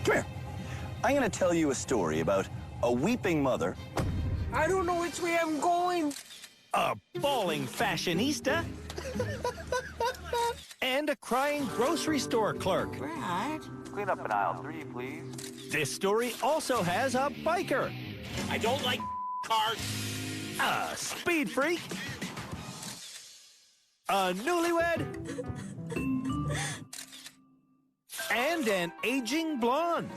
Come here. I'm going to tell you a story about a weeping mother. I don't know which way I'm going. A bawling fashionista. And a crying grocery store clerk. Brad? Clean up in aisle 3, please. This story also has a biker. I don't like cars. A speed freak. A newlywed. And an aging blonde.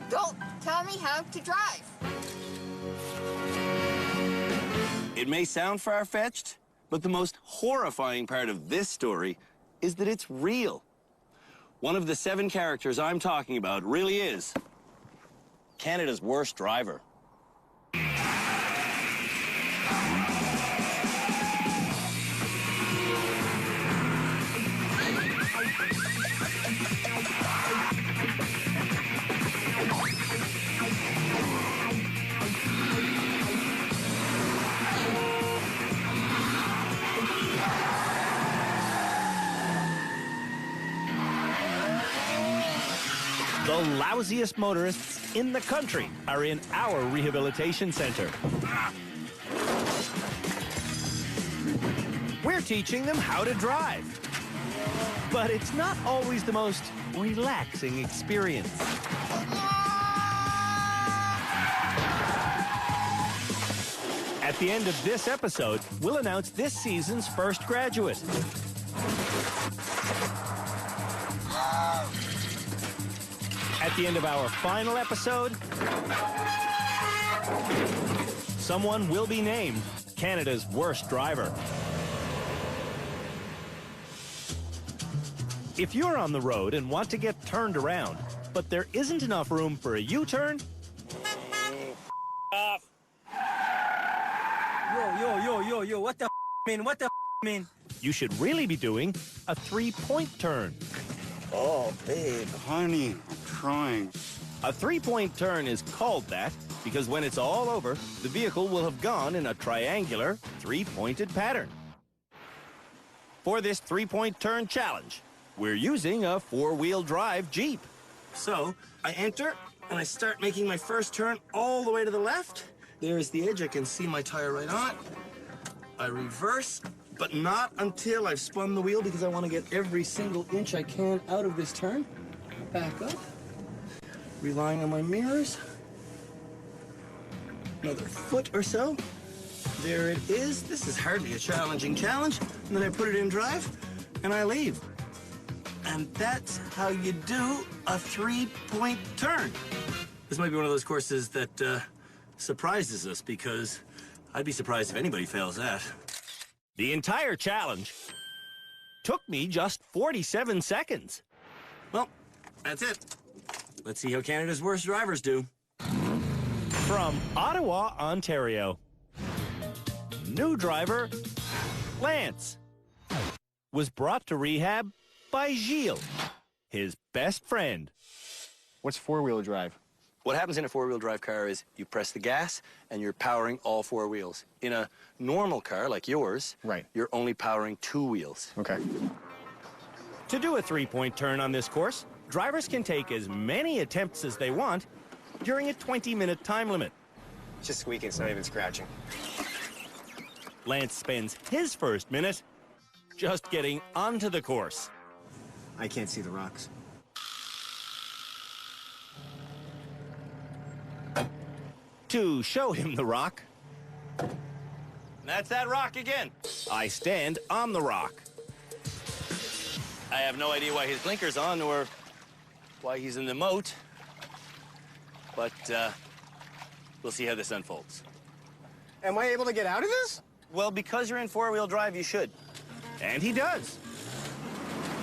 Don't tell me how to drive. It may sound far-fetched, but the most horrifying part of this story is that it's real. One of the 7 characters I'm talking about really is Canada's worst driver. The lousiest motorists in the country are in our rehabilitation center. We're teaching them how to drive. But it's not always the most relaxing experience. At the end of this episode, we'll announce this season's first graduate. At the end of our final episode, someone will be named Canada's worst driver. If you're on the road and want to get turned around, but there isn't enough room for a U-turn, Off. Yo, what the mean? What the mean? you should really be doing a 3-point turn. Oh, babe, honey, I'm trying. A 3-point turn is called that because when it's all over, the vehicle will have gone in a triangular, 3-pointed pattern. For this 3-point turn challenge, we're using a 4-wheel drive Jeep. So, I enter, and I start making my first turn all the way to the left. There's the edge. I can see my tire right on it. I reverse, but not until I've spun the wheel because I want to get every single inch I can out of this turn. Back up. Relying on my mirrors. Another foot or so. There it is. This is hardly a challenging challenge. And then I put it in drive, and I leave. And that's how you do a 3-point turn. This might be one of those courses that surprises us because I'd be surprised if anybody fails that. The entire challenge took me just 47 seconds. Well, that's it. Let's see how Canada's worst drivers do. From Ottawa, Ontario, new driver Lance was brought to rehab by Gilles, his best friend. What's 4-wheel drive? What happens in a 4-wheel drive car is you press the gas and you're powering all 4 wheels. In a normal car like yours, Right. You're only powering 2 wheels. Okay. To do a 3-point turn on this course, drivers can take as many attempts as they want during a 20-minute time limit. It's just squeaking, it's not even scratching. Lance spends his first minute just getting onto the course. I can't see the rocks. To show him the rock, That's that rock again. I stand on the rock. I have no idea why his blinker's on or why he's in the moat. But we'll see how this unfolds. Am I able to get out of this? Well, because you're in 4-wheel drive, you should. And he does.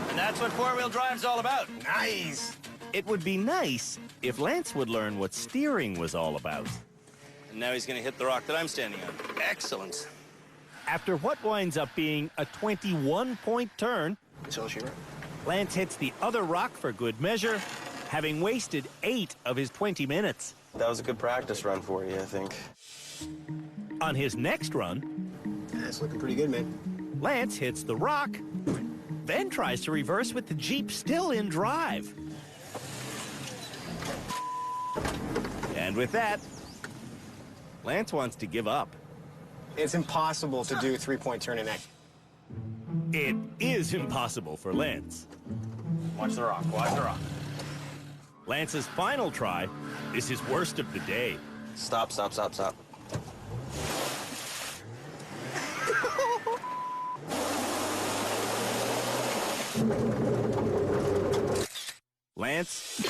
And that's what 4-wheel drive's all about. Nice. It would be nice if Lance would learn what steering was all about. And now he's going to hit the rock that I'm standing on. Excellent. After what winds up being a 21-point turn, So she right. Lance hits the other rock for good measure, having wasted 8 of his 20 minutes. That was a good practice run for you, I think. On his next run, Yeah, it's looking pretty good, man. Lance hits the rock, then tries to reverse with the Jeep still in drive. And with that, Lance wants to give up. It's impossible to do a three-point turn in that. It is impossible for Lance. Watch the rock. Watch the rock. Lance's final try is his worst of the day. Stop, stop, stop, stop. Lance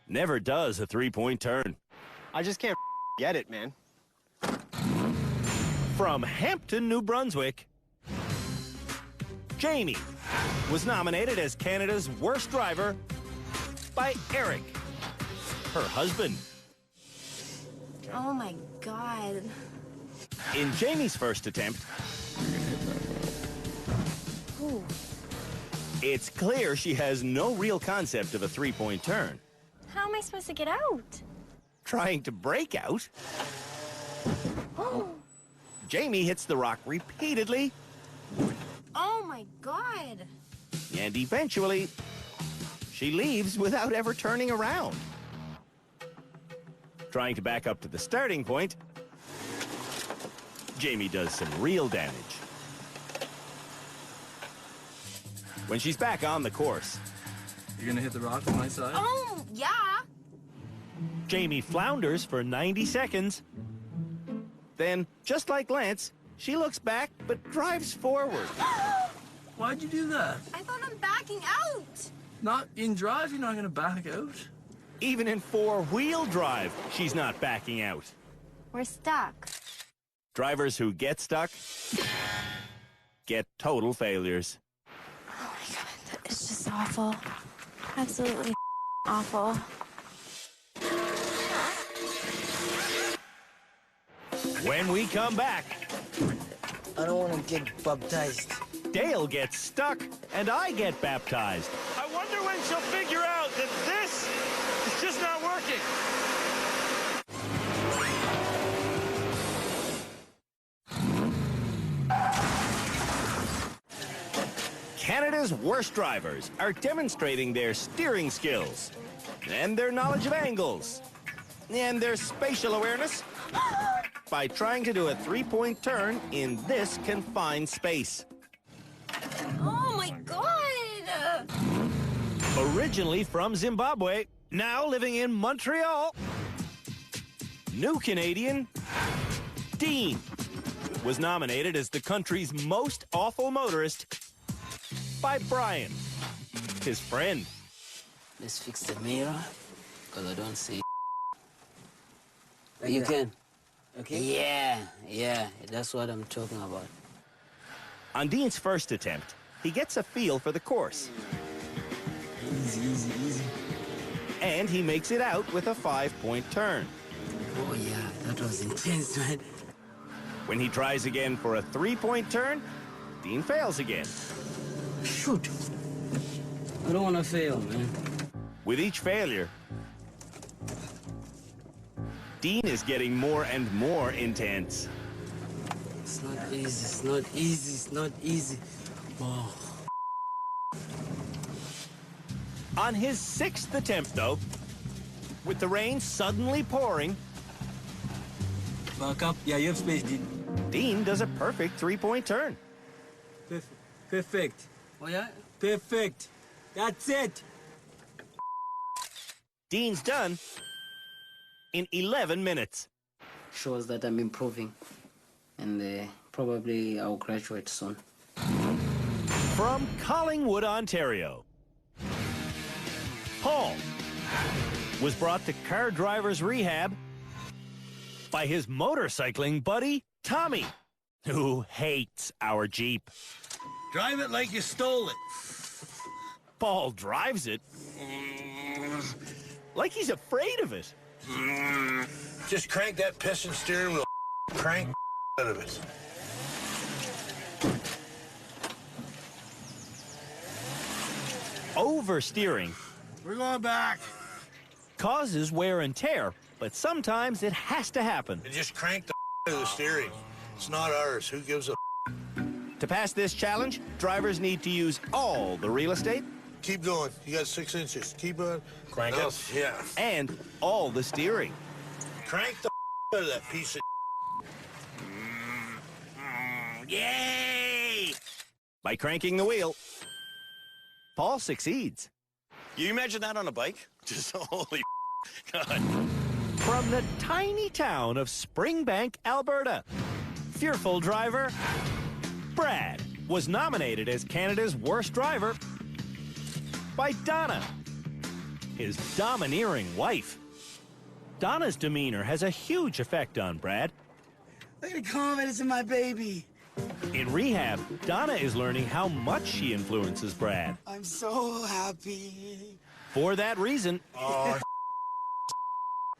never does a three-point turn. I just can't get it, man. From Hampton, New Brunswick, Jamie was nominated as Canada's worst driver by Eric, her husband. Oh my God. In Jamie's first attempt, Ooh. it's clear she has no real concept of a three-point turn. How am I supposed to get out? Trying to break out, Jamie hits the rock repeatedly, Oh my God. and eventually, she leaves without ever turning around. Trying to back up to the starting point, Jamie does some real damage. When she's back on the course, You're gonna hit the rock on my side? Oh, yeah. Jamie flounders for 90 seconds. Then, just like Lance, she looks back but drives forward. Why'd you do that? I thought I'm backing out. Not in drive, you're not gonna back out. Even in four-wheel drive, she's not backing out. We're stuck. Drivers who get stuck get total failures. Oh my God. It's just awful. Absolutely awful. When we come back, I don't want to get baptized. Dale gets stuck and I get baptized. I wonder when she'll figure out that this is just not working. Canada's worst drivers are demonstrating their steering skills and their knowledge of angles and their spatial awareness by trying to do a three-point turn in this confined space. Oh my God. Originally from Zimbabwe, now living in Montreal, new Canadian Dean was nominated as the country's most awful motorist by Brian, his friend. Let's fix the mirror, because I don't see. You can. Okay? Yeah, that's what I'm talking about. On Dean's first attempt, he gets a feel for the course. Easy. And he makes it out with a 5-point turn. Oh, yeah, that was intense, man. When he tries again for a 3-point turn, Dean fails again. Shoot. I don't want to fail, man. With each failure, Dean is getting more and more intense. It's not easy. Oh. On his 6th attempt, though, with the rain suddenly pouring, Back up. Yeah, you have space, Dean. Dean does a perfect 3-point turn. Perfect. Oh, yeah? Perfect. That's it. Dean's done in 11 minutes. Shows that I'm improving. And probably I'll graduate soon. From Collingwood, Ontario, Paul was brought to car driver's rehab by his motorcycling buddy, Tommy, who hates our Jeep. Drive it like you stole it. Paul drives it like he's afraid of it. Just crank that piston steering wheel. Crank out of it. Oversteering We're going back. causes wear and tear, but sometimes it has to happen. And just crank the out of the steering. It's not ours. Who gives a To pass this challenge, drivers need to use all the real estate Keep going. You got 6 inches. Keep on. Crank it. Yeah. and all the steering. Crank the out of that piece of Yay! By cranking the wheel, Paul succeeds. You imagine that on a bike? Just holy God. From the tiny town of Springbank, Alberta, fearful driver Brad was nominated as Canada's worst driver by Donna, his domineering wife. Donna's demeanor has a huge effect on Brad. Look at the confidence in my baby. In rehab, Donna is learning how much she influences Brad. I'm so happy. For that reason,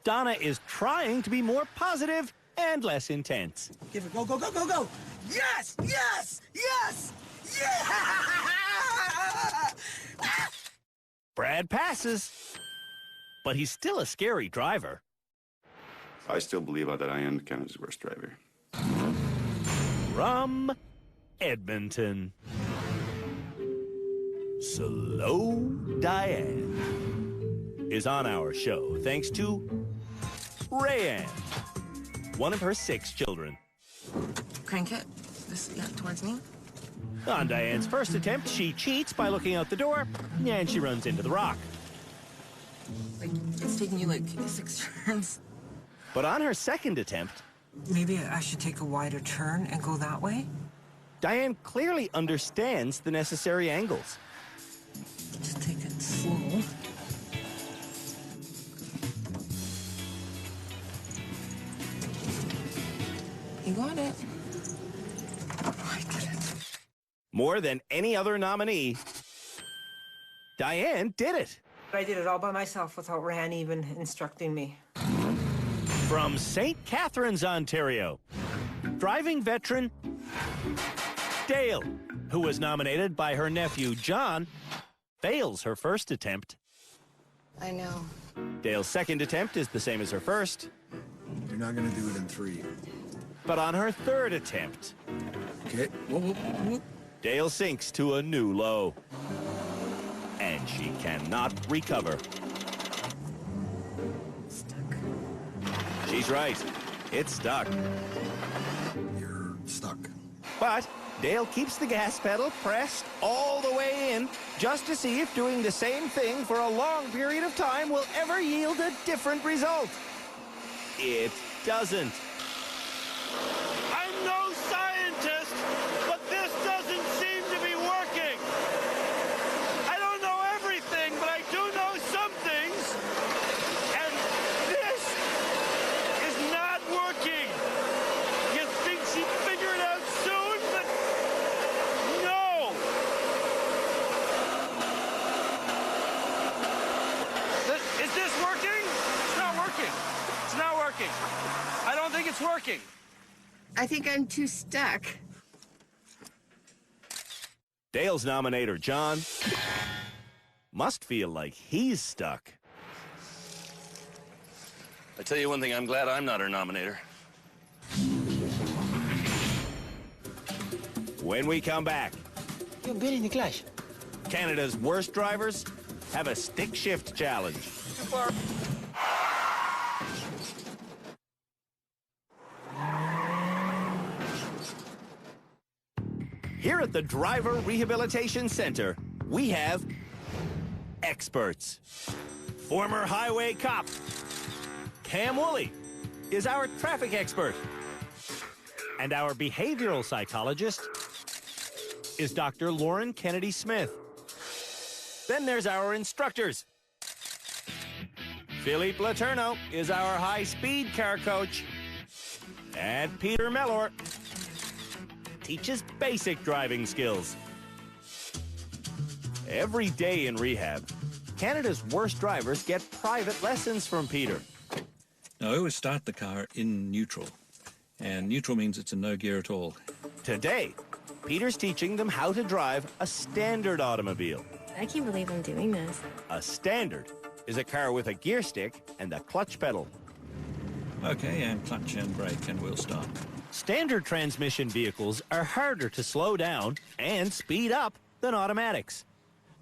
Donna is trying to be more positive and less intense. Give it, go, go, go, go, go. Yes, yes, yes, yeah! Brad passes, but he's still a scary driver. I still believe that I am Canada's worst driver. From Edmonton, Slow Diane is on our show thanks to Rayanne, one of her 6 children. Crank it. This, yeah, towards me. On Diane's first attempt, she cheats by looking out the door, and she runs into the rock. Like, it's taking you like 6 turns. But on her second attempt, maybe I should take a wider turn and go that way? Diane clearly understands the necessary angles. Just take it slow. You got it. Oh, I did it. More than any other nominee, Diane did it. I did it all by myself without Ran even instructing me. From St. Catharines, Ontario, driving veteran Dale, who was nominated by her nephew John, fails her first attempt. I know. Dale's second attempt is the same as her first. You're not gonna do it in 3. But on her third attempt, Okay. Whoa, whoa, whoa. Dale sinks to a new low. And she cannot recover. Stuck. She's right. It's stuck. You're stuck. But Dale keeps the gas pedal pressed all the way in just to see if doing the same thing for a long period of time will ever yield a different result. It doesn't. I'm no scientist, but this doesn't seem to be working. I don't know everything, but I do know some things. And this is not working. You think she'd figure it out soon, but no. Is this working? It's not working. It's not working. I don't think it's working. I think I'm too stuck. Dale's nominator, John, must feel like he's stuck. I tell you one thing, I'm glad I'm not her nominator. When we come back, You've been in the clash. Canada's worst drivers have a stick shift challenge. Here at the Driver Rehabilitation Center, we have experts. Former highway cop Cam Woolley is our traffic expert. And our behavioral psychologist is Dr. Lauren Kennedy Smith. Then there's our instructors. Philippe Letourneau is our high-speed car coach. And Peter Mellor teaches basic driving skills. Every day in rehab, Canada's worst drivers get private lessons from Peter. Now, I always start the car in neutral, and neutral means it's in no gear at all. Today, Peter's teaching them how to drive a standard automobile. I can't believe I'm doing this. A standard is a car with a gear stick and a clutch pedal. Okay, and clutch and brake, and we'll start. Standard transmission vehicles are harder to slow down and speed up than automatics.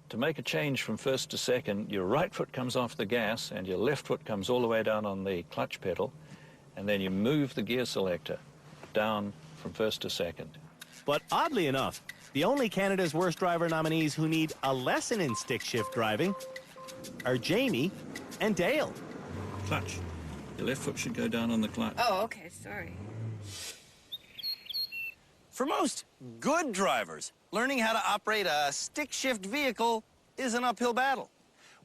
To make a change from first to second, your right foot comes off the gas and your left foot comes all the way down on the clutch pedal, and then you move the gear selector down from first to second. But oddly enough, the only Canada's Worst Driver nominees who need a lesson in stick shift driving are Jamie and Dale. Clutch. Your left foot should go down on the clutch. Oh, okay, sorry. For most good drivers, learning how to operate a stick shift vehicle is an uphill battle.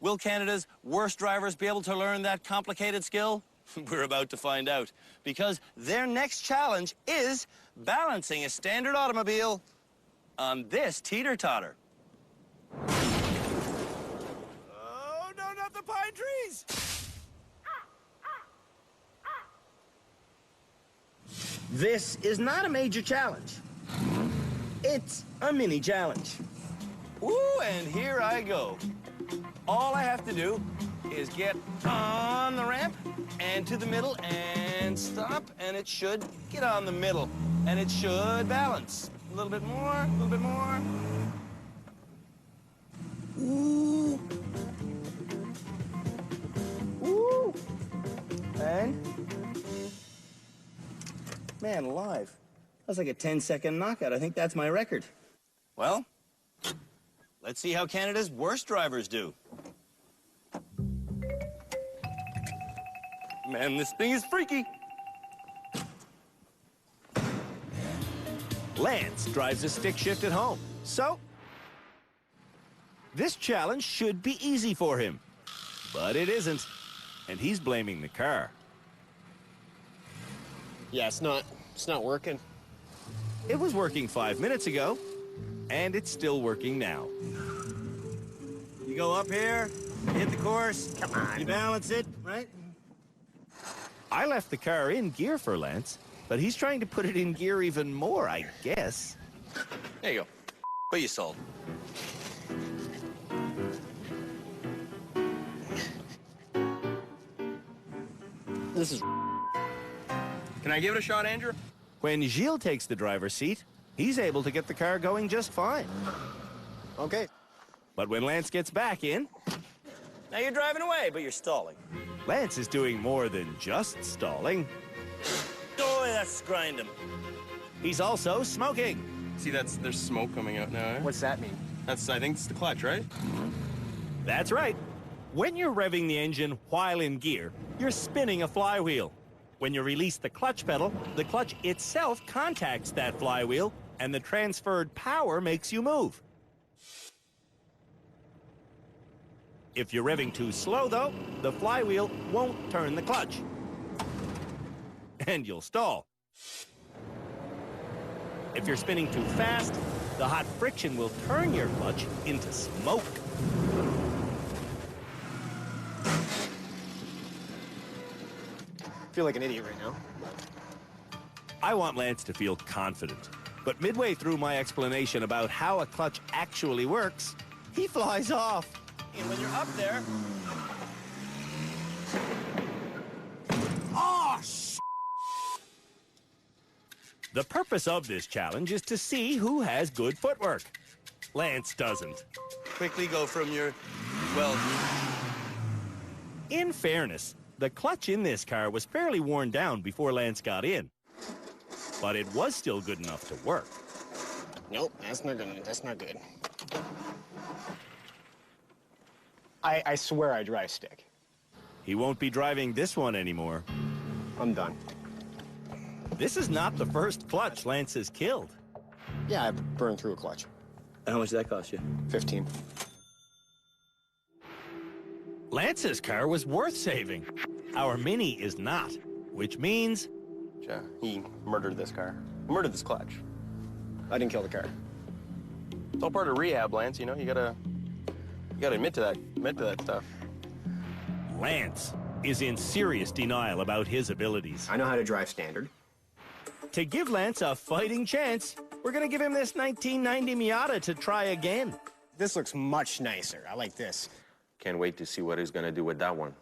Will Canada's worst drivers be able to learn that complicated skill? We're about to find out, because their next challenge is balancing a standard automobile on this teeter-totter. Oh, no, not the pine trees! This is not a major challenge. It's a mini challenge. Woo, and here I go. All I have to do is get on the ramp and to the middle and stop, and it should get on the middle, and it should balance. A little bit more, a little bit more. Ooh. Ooh. And? Man alive. That was like a 10-second knockout. I think that's my record. Well, let's see how Canada's worst drivers do. Man, this thing is freaky. Lance drives a stick shift at home, so this challenge should be easy for him. But it isn't, and he's blaming the car. Yeah, it's not working. It was working 5 minutes ago, and it's still working now. You go up here, you hit the course, come on, you balance it, right? I left the car in gear for Lance, but he's trying to put it in gear even more, I guess. There you go. What you sold. This is... Can I give it a shot, Andrew? When Gilles takes the driver's seat, he's able to get the car going just fine. Okay. But when Lance gets back in, Now you're driving away, but you're stalling. Lance is doing more than just stalling. Oh, that's grinding. He's also smoking. See, there's smoke coming out now, eh? What's that mean? I think it's the clutch, right? That's right. When you're revving the engine while in gear, you're spinning a flywheel. When you release the clutch pedal, the clutch itself contacts that flywheel, and the transferred power makes you move. If you're revving too slow, though, the flywheel won't turn the clutch. And you'll stall. If you're spinning too fast, the hot friction will turn your clutch into smoke. I feel like an idiot right now. I want Lance to feel confident. But midway through my explanation about how a clutch actually works, he flies off. And when you're up there... Oh, The purpose of this challenge is to see who has good footwork. Lance doesn't. Quickly go from your... well... In fairness, the clutch in this car was fairly worn down before Lance got in. But it was still good enough to work. Nope, that's not good. That's not good. I swear I drive stick. He won't be driving this one anymore. I'm done. This is not the first clutch Lance has killed. Yeah, I burned through a clutch. How much did that cost you? 15. Lance's car was worth saving. Our Mini is not, which means... Yeah, he murdered this car. Murdered this clutch. I didn't kill the car. It's all part of rehab, Lance, you know? You gotta admit to that. Admit to that stuff. Lance is in serious denial about his abilities. I know how to drive standard. To give Lance a fighting chance, we're gonna give him this 1990 Miata to try again. This looks much nicer. I like this. Can't wait to see what he's gonna do with that one.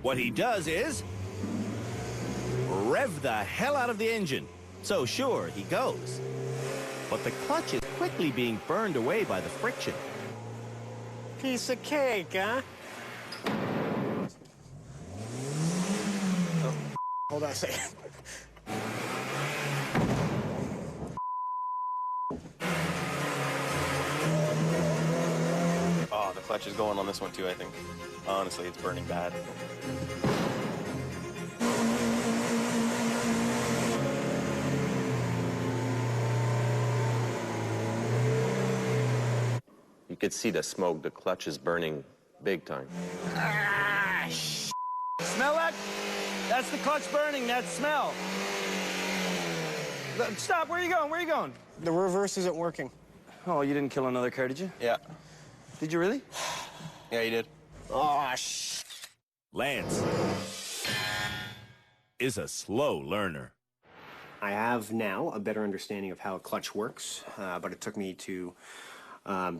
What he does is rev the hell out of the engine. So sure, he goes. But the clutch is quickly being burned away by the friction. Piece of cake, huh? Hold on a second. Oh, the clutch is going on this one too, I think. Honestly, it's burning bad. You could see the smoke. The clutch is burning big time. Smell that? That's the clutch burning, that smell. Stop, where are you going? Where are you going? The reverse isn't working. Oh, you didn't kill another car, did you? Yeah. Did you really? Yeah, you did. Oh, Lance is a slow learner. I have now a better understanding of how a clutch works, but it took me to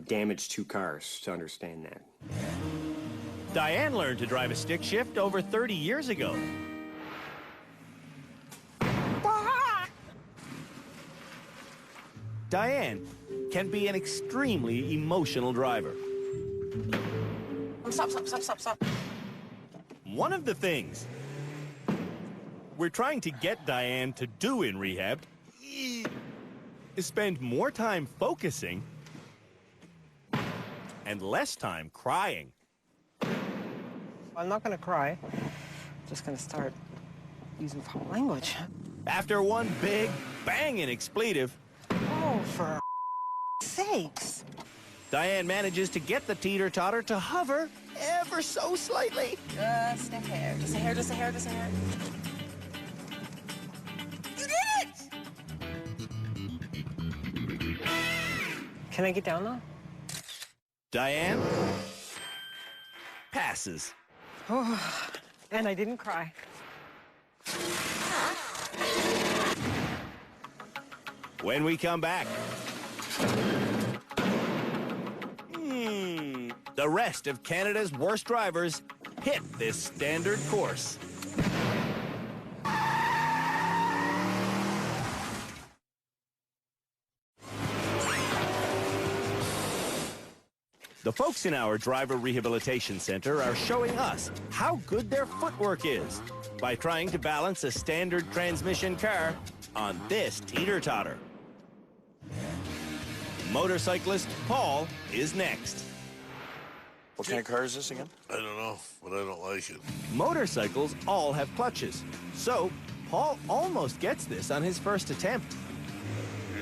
damage 2 cars to understand that. Diane learned to drive a stick shift over 30 years ago. Diane can be an extremely emotional driver. Stop. One of the things we're trying to get Diane to do in rehab is spend more time focusing and less time crying. I'm not gonna cry. I'm just gonna start using foul language. After one big banging expletive, Oh, for sakes. Diane manages to get the teeter-totter to hover ever so slightly. Just a hair, just a hair, just a hair, just a hair. You did it! Can I get down now? Diane passes. Oh, and I didn't cry. When we come back, the rest of Canada's worst drivers hit this standard course. The folks in our driver rehabilitation center are showing us how good their footwork is by trying to balance a standard transmission car on this teeter-totter. Motorcyclist Paul is next. What kind of car is this again? I don't know, but I don't like it. Motorcycles all have clutches, so Paul almost gets this on his first attempt.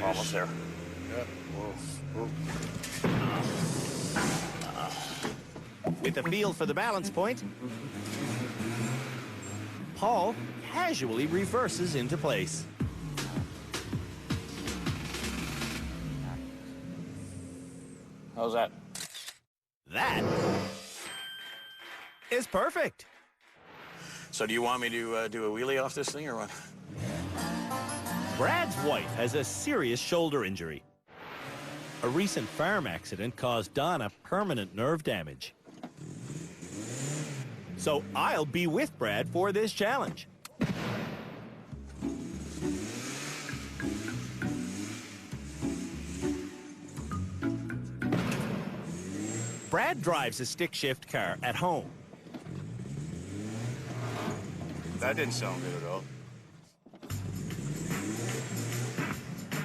Almost there. Yeah, well. With a feel for the balance point, Paul casually reverses into place. How's that? That is perfect. So do you want me to do a wheelie off this thing or what? Brad's wife has a serious shoulder injury. A recent farm accident caused Donna permanent nerve damage. So I'll be with Brad for this challenge. Brad drives a stick shift car at home. That didn't sound good at all.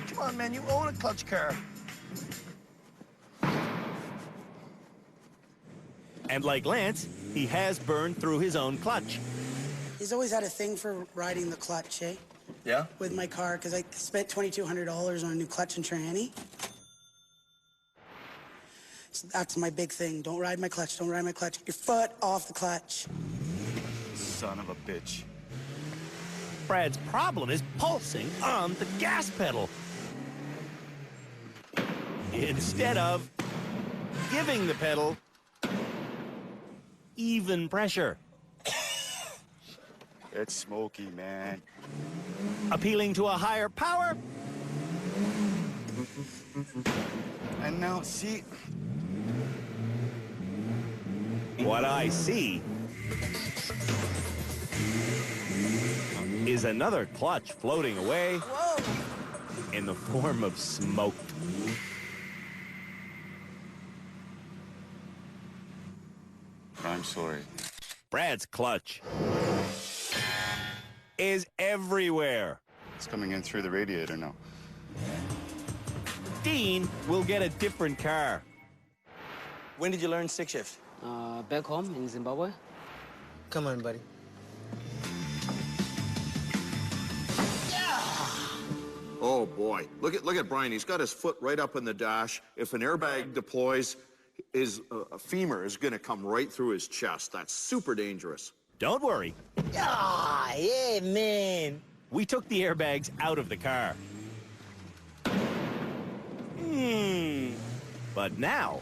Come on, man, you own a clutch car. And like Lance, he has burned through his own clutch. He's always had a thing for riding the clutch, eh? Yeah? With my car, because I spent $2,200 on a new clutch and tranny. So that's my big thing. Don't ride my clutch. Don't ride my clutch. Get your foot off the clutch. Son of a bitch. Brad's problem is pulsing on the gas pedal instead of giving the pedal even pressure. It's smoky, man. Appealing to a higher power. And now, see... What I see is another clutch floating away in the form of smoke. I'm sorry. Brad's clutch is everywhere. It's coming in through the radiator now. Dean will get a different car. When did you learn stick shift? Back home in Zimbabwe. Come on, buddy. Oh boy, look at Brian. He's got his foot right up in the dash. If an airbag deploys, his femur is going to come right through his chest. That's super dangerous. Don't worry. Ah, yeah, man. We took the airbags out of the car. But now,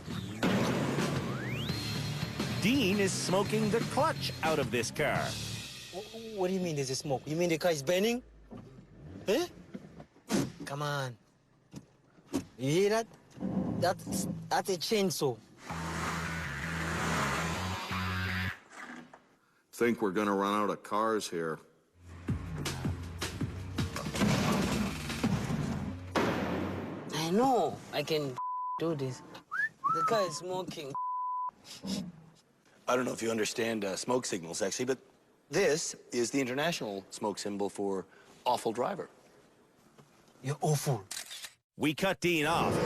Dean is smoking the clutch out of this car. What do you mean there's a smoke? You mean the car is burning? Huh? Come on. You hear that? That's a chainsaw. Think we're going to run out of cars here. I know I can do this. The car is smoking. I don't know if you understand smoke signals, actually, but this is the international smoke symbol for awful driver. You're awful. We cut Dean off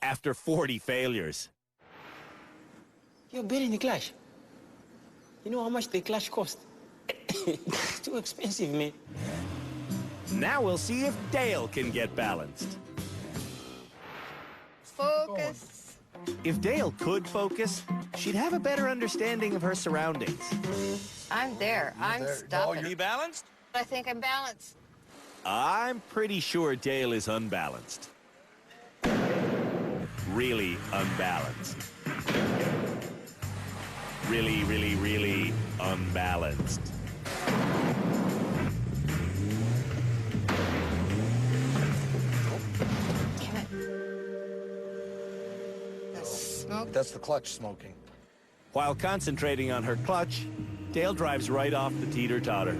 after 40 failures. You're burning the clutch. You know how much the clutch cost? Too expensive, man. Now we'll see if Dale can get balanced. Focus. If Dale could focus, she'd have a better understanding of her surroundings. I'm there. I'm stuck. Are you balanced? I think I'm balanced. I'm pretty sure Dale is unbalanced. Really unbalanced. Really, really, really unbalanced. Damn it. That's smoke. That's the clutch smoking. While concentrating on her clutch, Dale drives right off the teeter-totter.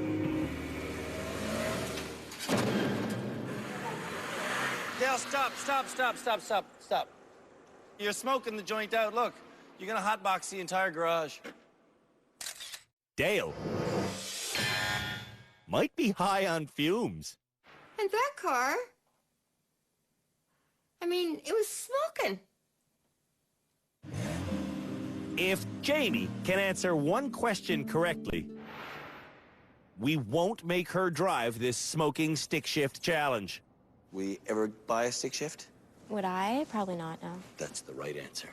Dale, stop. You're smoking the joint out. Look, you're going to hotbox the entire garage. Dale might be high on fumes. And that car, I mean, it was smoking. If Jamie can answer one question correctly, we won't make her drive this smoking stick shift challenge. We ever buy a stick shift? Would I? Probably not, no. That's the right answer.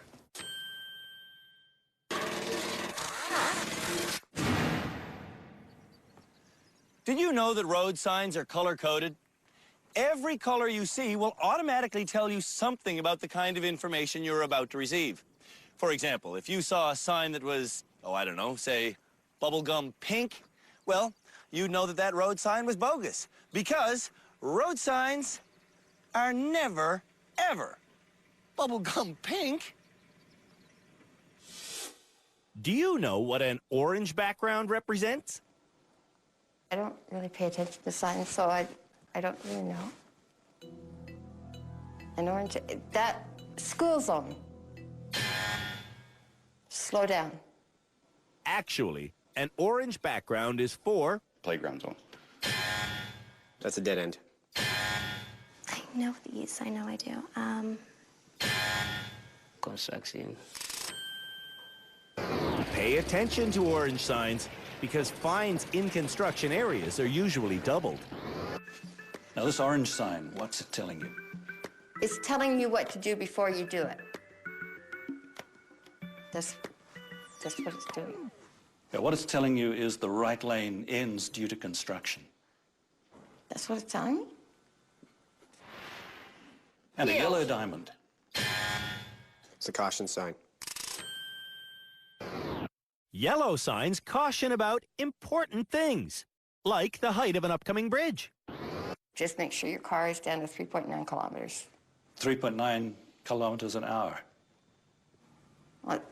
Did you know that road signs are color-coded? Every color you see will automatically tell you something about the kind of information you're about to receive. For example, if you saw a sign that was, oh, I don't know, say, bubblegum pink, well, you'd know that that road sign was bogus, because road signs are never, ever bubblegum pink. Do you know what an orange background represents? I don't really pay attention to signs, so I don't really know. An orange, that school zone. Slow down. Actually, an orange background is for playground zone. That's a dead end. I know these. I know I do. Construction. Pay attention to orange signs, because fines in construction areas are usually doubled. Now, this orange sign, what's it telling you? It's telling you what to do before you do it. That's what it's doing. Yeah, what it's telling you is the right lane ends due to construction. That's what it's telling me? And a yellow diamond. It's a caution sign. Yellow signs caution about important things, like the height of an upcoming bridge. Just make sure your car is down to 3.9 kilometers. 3.9 kilometers an hour. What?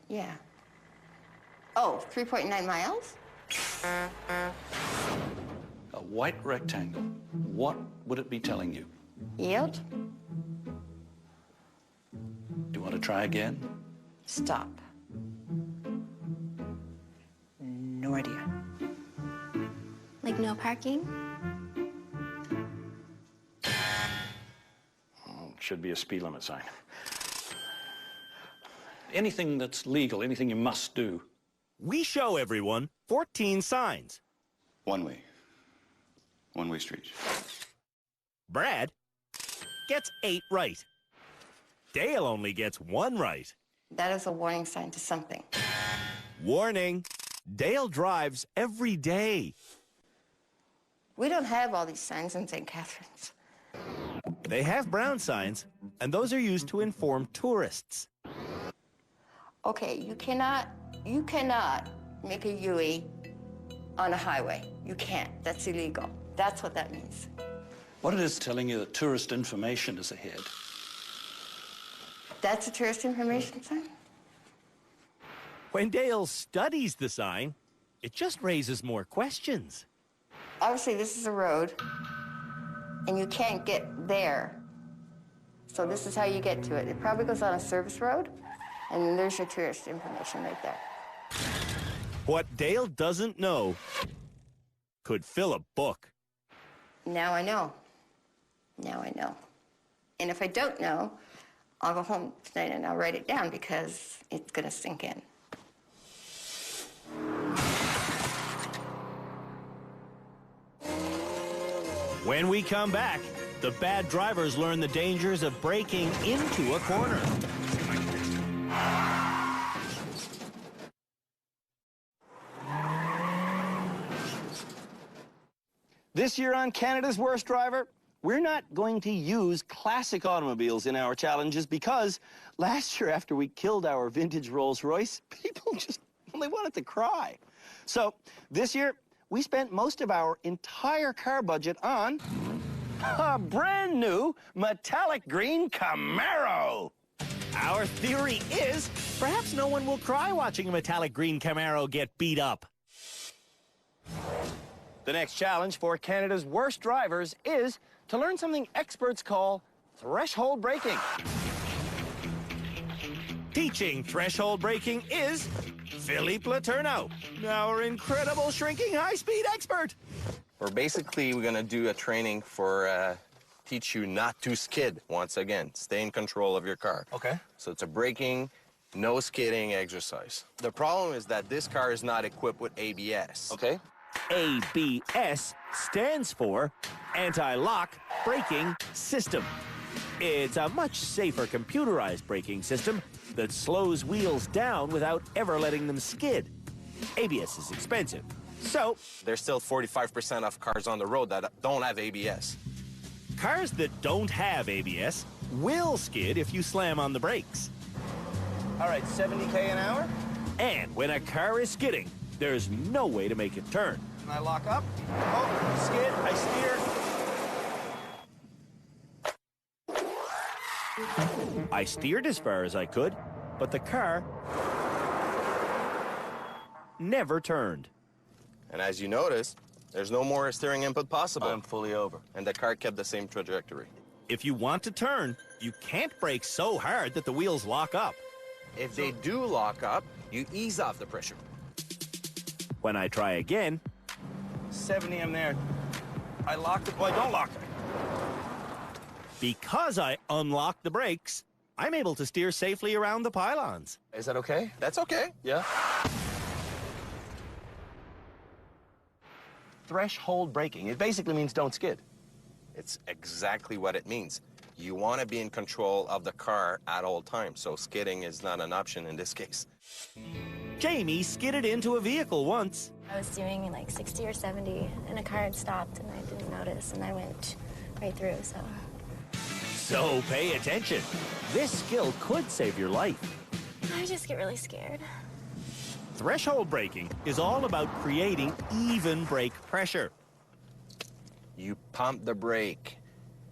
Yeah. Oh, 3.9 miles? A white rectangle. What would it be telling you? Yield? Do you want to try again? Stop. No idea. Like no parking? Should be a speed limit sign. Anything that's legal, anything you must do. We show everyone 14 signs. One way. One-way street. Brad gets 8 right. Dale only gets 1 right. That is a warning sign to something. Warning, Dale drives every day. We don't have all these signs in St. Catharines. They have brown signs, and those are used to inform tourists. Okay, you cannot make a U-turn on a highway. You can't. That's illegal. That's what that means. What it is telling you that tourist information is ahead. That's a tourist information sign? When Dale studies the sign, it just raises more questions. Obviously, this is a road, and you can't get there. So this is how you get to it. It probably goes on a service road, and then there's your tourist information right there. What Dale doesn't know could fill a book. Now I know. Now I know. And if I don't know, I'll go home tonight and I'll write it down because it's gonna sink in. When we come back, the bad drivers learn the dangers of braking into a corner. This year on Canada's Worst Driver, we're not going to use classic automobiles in our challenges because last year after we killed our vintage Rolls-Royce, people just, well, they wanted to cry. So this year, we spent most of our entire car budget on a brand new metallic green Camaro. Our theory is perhaps no one will cry watching a metallic green Camaro get beat up. The next challenge for Canada's Worst Drivers is to learn something experts call threshold braking. Teaching threshold braking is Philippe Letourneau, our incredible shrinking high-speed expert. We're going to do a training for teach you not to skid once again. Stay in control of your car. Okay. So it's a braking, no skidding exercise. The problem is that this car is not equipped with ABS. Okay. ABS stands for Anti-Lock Braking System. It's a much safer computerized braking system that slows wheels down without ever letting them skid. ABS is expensive, so there's still 45% of cars on the road that don't have ABS. Cars that don't have ABS will skid if you slam on the brakes. All right, 70K an hour? And when a car is skidding, there's no way to make it turn. Can I lock up? Oh, skid, I steer. I steered as far as I could, but the car never turned. And as you notice, there's no more steering input possible. I'm fully over. And the car kept the same trajectory. If you want to turn, you can't brake so hard that the wheels lock up. If they do lock up, you ease off the pressure. When I try again, 70, I'm there. I locked it. Well, I don't lock it. Because I unlocked the brakes, I'm able to steer safely around the pylons. Is that okay? That's okay. Yeah. Threshold braking. It basically means don't skid. It's exactly what it means. You want to be in control of the car at all times, so skidding is not an option in this case. Jamie skidded into a vehicle once. I was doing like 60 or 70, and a car had stopped, and I didn't notice, and I went right through, so. So pay attention. This skill could save your life. I just get really scared. Threshold braking is all about creating even brake pressure. You pump the brake.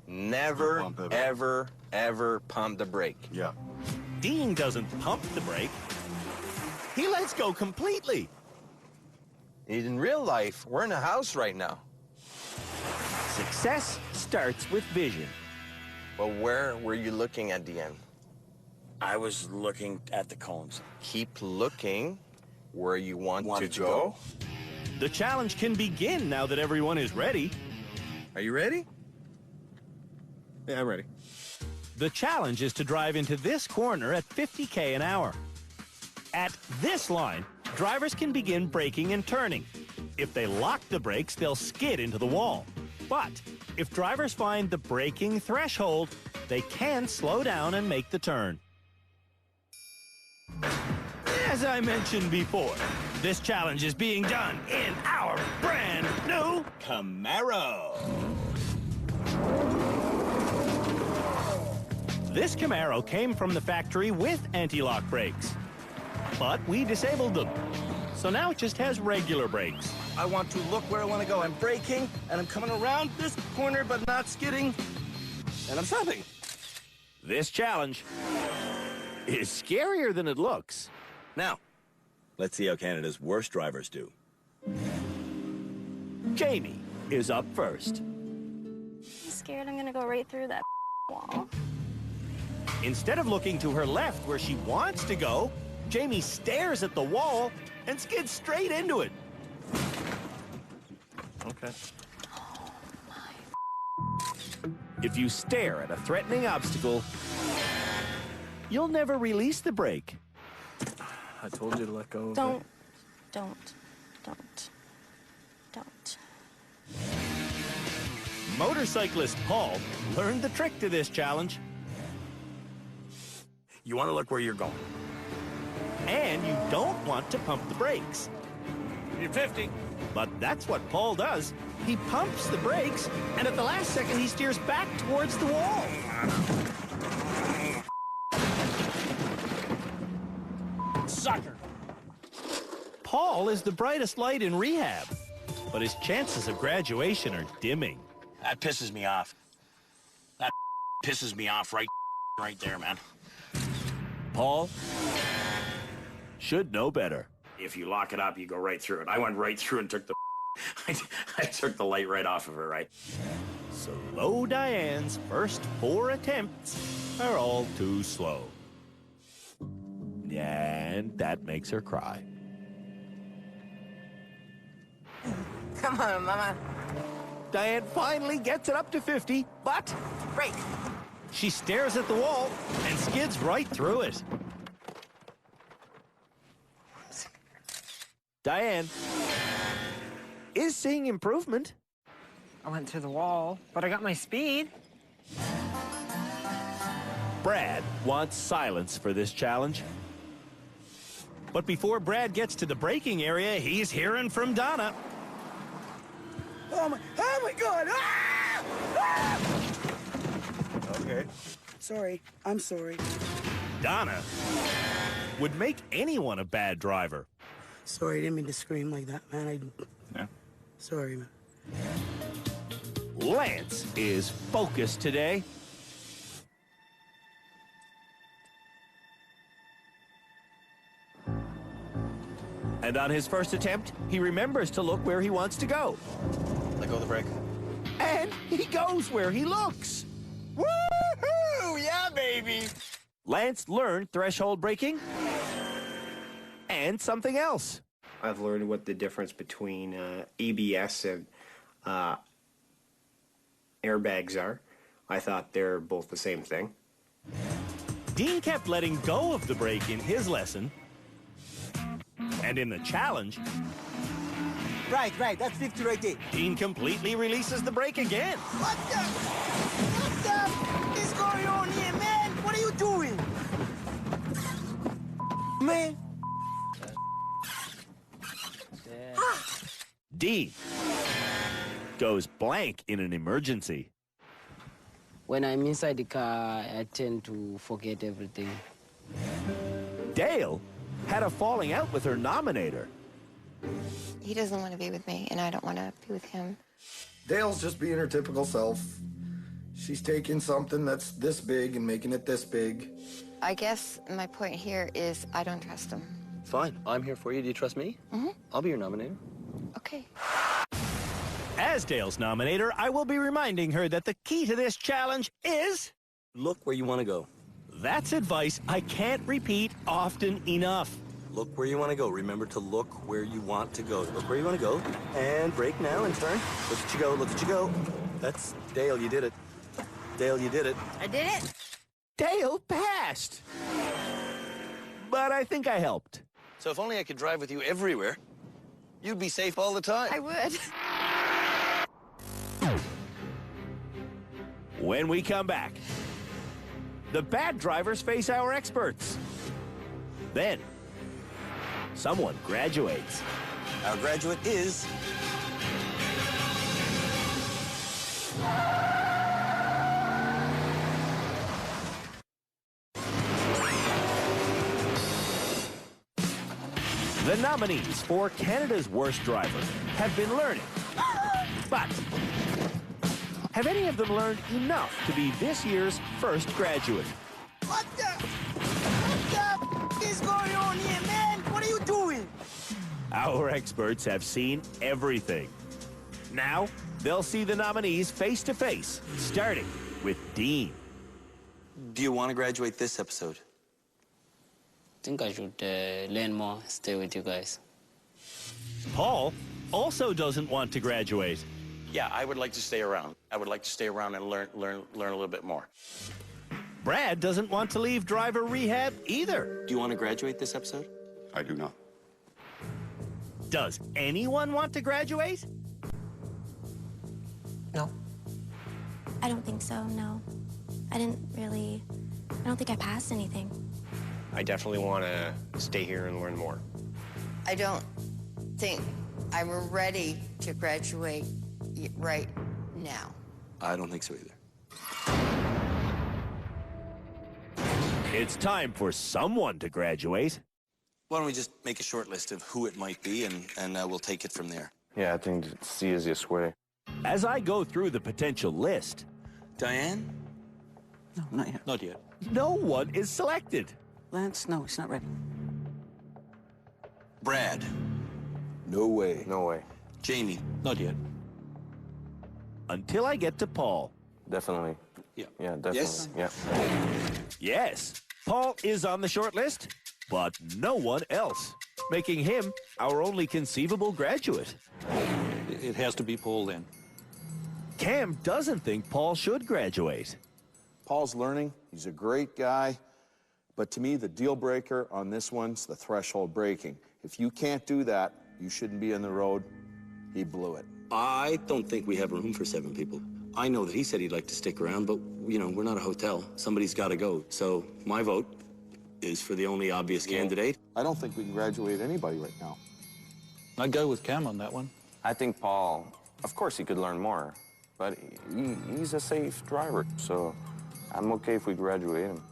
Never, ever, ever pump the brake. Yeah. Dean doesn't pump the brake. He lets go completely. In real life, we're in a house right now. Success starts with vision. But where were you looking at the end? I was looking at the cones. Keep looking where you want to go. The challenge can begin now that everyone is ready. Are you ready? Yeah, I'm ready. The challenge is to drive into this corner at 50k an hour. At this line, drivers can begin braking and turning. If they lock the brakes, they'll skid into the wall. But if drivers find the braking threshold, they can slow down and make the turn. As I mentioned before, this challenge is being done in our brand new Camaro. This Camaro came from the factory with anti-lock brakes, but we disabled them. So now it just has regular brakes. I want to look where I want to go. I'm braking, and I'm coming around this corner, but not skidding, and I'm stopping. This challenge is scarier than it looks. Now, let's see how Canada's worst drivers do. Jamie is up first. I'm scared I'm gonna go right through that wall. Instead of looking to her left where she wants to go, Jamie stares at the wall and skids straight into it. Okay. If you stare at a threatening obstacle, you'll never release the brake. I told you to let go of Don't. Motorcyclist Paul learned the trick to this challenge. You want to look where you're going. And you don't want to pump the brakes. You're 50. But that's what Paul does. He pumps the brakes, and at the last second, he steers back towards the wall. Sucker. Paul is the brightest light in rehab, but his chances of graduation are dimming. That pisses me off. That pisses me off right there, man. Paul should know better. If you lock it up, you go right through it. I went right through and took the I took the light right off of her, right? Slow Diane's first 4 attempts are all too slow. And that makes her cry. Come on, Mama. Diane finally gets it up to 50, but Brake. she stares at the wall and skids right through it. Diane is seeing improvement. I went through the wall, but I got my speed. Brad wants silence for this challenge. But before Brad gets to the braking area, he's hearing from Donna. Oh my God! Ah! Ah! Okay. Sorry, I'm sorry. Donna would make anyone a bad driver. Sorry, I didn't mean to scream like that, man. Yeah. Sorry, man. Lance is focused today. And on his first attempt, he remembers to look where he wants to go. Let go of the brake. And he goes where he looks. Woohoo! Yeah, baby! Lance learned threshold braking and something else. I've learned what the difference between ABS and airbags are. I thought they're both the same thing. Dean kept letting go of the brake in his lesson. And in the challenge, Right, that's 50 right there. Dean completely releases the brake again. What the is going on here, man? What are you doing? Man. Dean goes blank in an emergency. When I'm inside the car, I tend to forget everything. Dale had a falling out with her nominator. He doesn't want to be with me, and I don't want to be with him. Dale's just being her typical self. She's taking something that's this big and making it this big. I guess my point here is I don't trust him. Fine. I'm here for you. Do you trust me? Mm-hmm. I'll be your nominator. Okay. As Dale's nominator, I will be reminding her that the key to this challenge is... Look where you want to go. That's advice I can't repeat often enough. Look where you want to go. Remember to look where you want to go. Look where you want to go. And brake now and turn. Look at you go. Look at you go. That's Dale. You did it. Dale, you did it. I did it. Dale passed. But I think I helped. So if only I could drive with you everywhere, you'd be safe all the time. I would. When we come back, the bad drivers face our experts. Then, someone graduates. Our graduate is... The nominees for Canada's Worst Driver have been learning. But have any of them learned enough to be this year's first graduate? What the is going on here, man? What are you doing? Our experts have seen everything. Now, they'll see the nominees face to face, starting with Dean. Do you want to graduate this episode? I think I should learn more, stay with you guys. Paul also doesn't want to graduate. Yeah, I would like to stay around. I would like to stay around and learn a little bit more. Brad doesn't want to leave driver rehab either. Do you want to graduate this episode? I do not. Does anyone want to graduate? No. I don't think so, no. I don't think I passed anything. I definitely want to stay here and learn more. I don't think I'm ready to graduate right now. I don't think so either. It's time for someone to graduate. Why don't we just make a short list of who it might be, and we'll take it from there. Yeah, I think it's the easiest way. As I go through the potential list, Diane? No, not yet. Not yet. no one is selected. Lance, no, he's not ready. Brad? No way. No way. Jamie? Not yet. Until I get to Paul. Definitely. Yeah. Yeah, definitely. Yes? Yeah. Yes, Paul is on the short list, but no one else, making him our only conceivable graduate. It has to be Paul then. Cam doesn't think Paul should graduate. Paul's learning. He's a great guy. But to me, the deal breaker on this one's the threshold braking. If you can't do that, you shouldn't be on the road. He blew it. I don't think we have room for 7 people. I know that he said he'd like to stick around, but, you know, we're not a hotel. Somebody's got to go. So my vote is for the only obvious candidate. I don't think we can graduate anybody right now. I'd go with Cam on that one. I think Paul, of course he could learn more, but he's a safe driver, so I'm okay if we graduate him.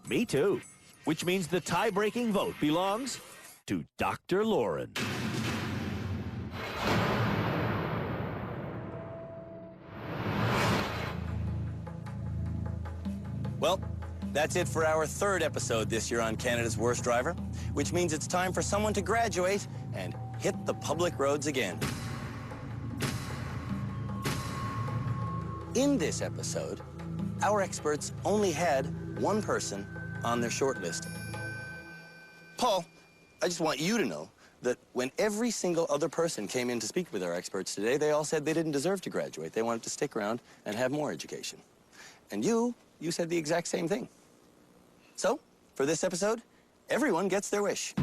Me too, which means the tie-breaking vote belongs to Dr. Lauren. Well, that's it for our 3rd episode this year on Canada's Worst Driver, which means it's time for someone to graduate and hit the public roads again. In this episode, our experts only had one person on their short list. Paul, I just want you to know that when every single other person came in to speak with our experts today, they all said they didn't deserve to graduate. They wanted to stick around and have more education. And you said the exact same thing. So, for this episode, everyone gets their wish.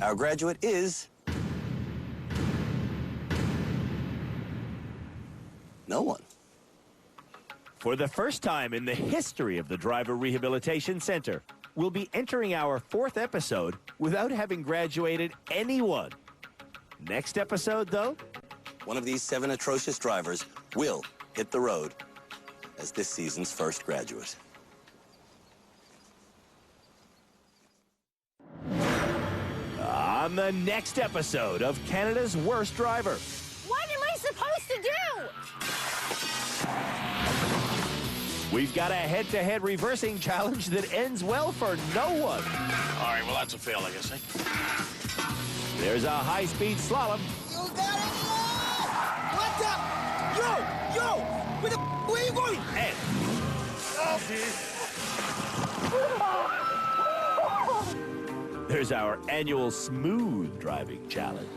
Our graduate is... no one. For the first time in the history of the Driver Rehabilitation Center, we'll be entering our 4th episode without having graduated anyone. Next episode, though? One of these 7 atrocious drivers will hit the road as this season's first graduate. On the next episode of Canada's Worst Driver. What am I supposed to do? We've got a head-to-head reversing challenge that ends well for no one. All right, well, that's a fail, I guess, eh? There's a high-speed slalom. You got it! What the? Yo! Where are you going? And... Oh. there's our annual smooth driving challenge.